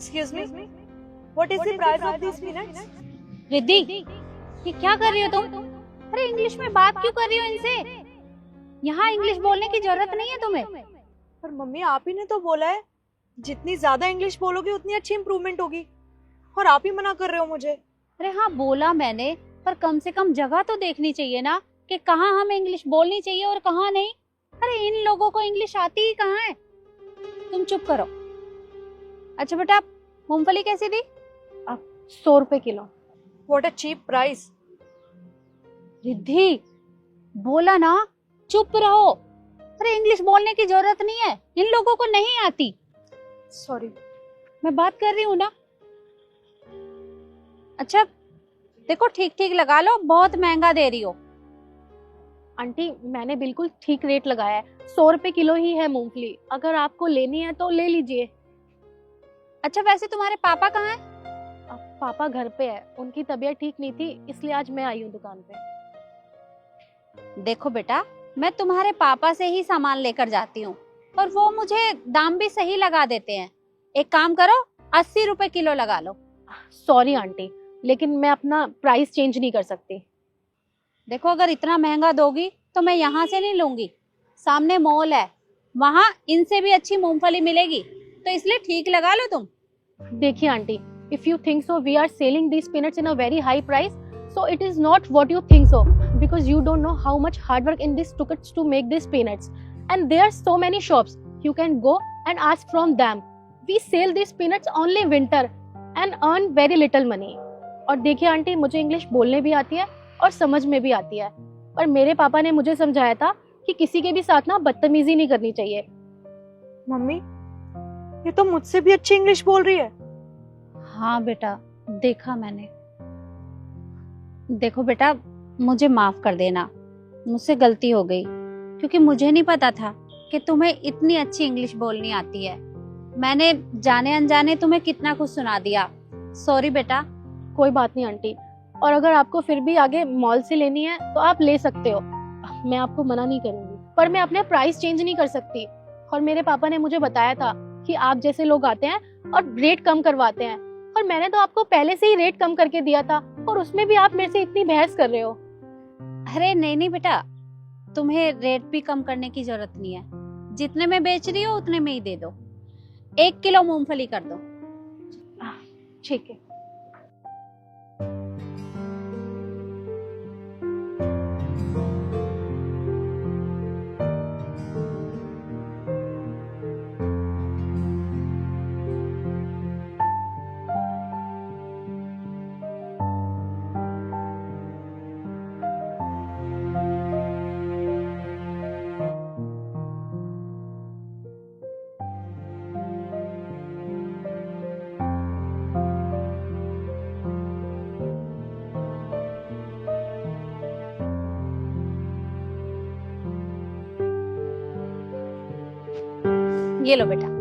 Excuse me, what is the price of these peanuts? Riddhi, ये क्या कर रही हो तुम? अरे इंग्लिश में बात क्यों कर रही हो इनसे? यहाँ इंग्लिश बोलने की जरूरत नहीं है तुम्हें। पर मम्मी आप ही ने तो बोला है जितनी ज्यादा इंग्लिश बोलोगे उतनी अच्छी इम्प्रूवमेंट होगी, और आप ही मना कर रहे हो मुझे। अरे हाँ बोला मैंने, पर कम से कम जगह तो देखनी चाहिए ना कि कहाँ हमें इंग्लिश बोलनी चाहिए और कहाँ नहीं। अरे इन लोगों को इंग्लिश आती ही कहाँ है। तुम चुप करो। अच्छा बेटा, मूंगफली कैसी दी? 100 रुपए kilo. What a cheap price. Riddhi, बोला ना चुप रहो। अरे इंग्लिश बोलने की जरूरत नहीं है, इन लोगों को नहीं आती। Sorry. मैं बात कर रही हूँ ना। अच्छा देखो, ठीक ठीक लगा लो, बहुत महंगा दे रही हो। आंटी मैंने बिल्कुल ठीक रेट लगाया है, 100 रुपए किलो ही है मूंगफली। अगर आपको लेनी है तो ले लीजिए। अच्छा वैसे तुम्हारे पापा कहाँ हैं? अब पापा घर पे है, उनकी तबीयत ठीक नहीं थी इसलिए आज मैं आई हूँ दुकान पे। देखो बेटा, मैं तुम्हारे पापा से ही सामान लेकर जाती हूँ और वो मुझे दाम भी सही लगा देते हैं। एक काम करो, 80 रुपए किलो लगा लो। सॉरी आंटी, लेकिन मैं अपना प्राइस चेंज नहीं कर सकती। देखो अगर इतना महंगा दोगी तो मैं यहाँ से नहीं लूंगी। सामने मॉल है, वहाँ इनसे भी अच्छी मूंगफली मिलेगी, तो इसलिए ठीक लगा लो तुम। देखिए aunty, if you think so we are selling these peanuts in a very high price, so it is not what you think so, because you don't know how much hard work in this took to make these peanuts, and there are so many shops you can go and ask from them. We sell these peanuts only winter and earn very little money. और देखिए aunty, मुझे English बोलने भी आती है और समझ में भी आती है, पर मेरे पापा ने मुझे समझाया था कि किसी के भी साथ ना बदतमीजी नहीं करनी चाहिए। मम्मी ये तो मुझसे भी अच्छी इंग्लिश बोल रही है। हाँ बेटा, देखा मैंने। देखो बेटा, मुझे माफ कर देना, मुझसे गलती हो गई, क्योंकि मुझे नहीं पता था कि तुम्हें इतनी अच्छी इंग्लिश बोलनी आती है। मैंने जाने अनजाने तुम्हें कितना कुछ सुना दिया। सॉरी बेटा। कोई बात नहीं आंटी, और अगर आपको फिर भी आगे मॉल से लेनी है तो आप ले सकते हो, मैं आपको मना नहीं करूंगी, पर मैं अपने प्राइस चेंज नहीं कर सकती। और मेरे पापा ने मुझे बताया था कि आप जैसे लोग आते हैं और रेट कम करवाते हैं, और मैंने तो आपको पहले से ही रेट कम करके दिया था, और उसमें भी आप मेरे से इतनी बहस कर रहे हो। अरे नहीं नहीं बेटा, तुम्हें रेट भी कम करने की जरूरत नहीं है। जितने में बेच रही हो उतने में ही दे दो। 1 किलो मूंगफली कर दो। ठीक है। ये लो बेटा।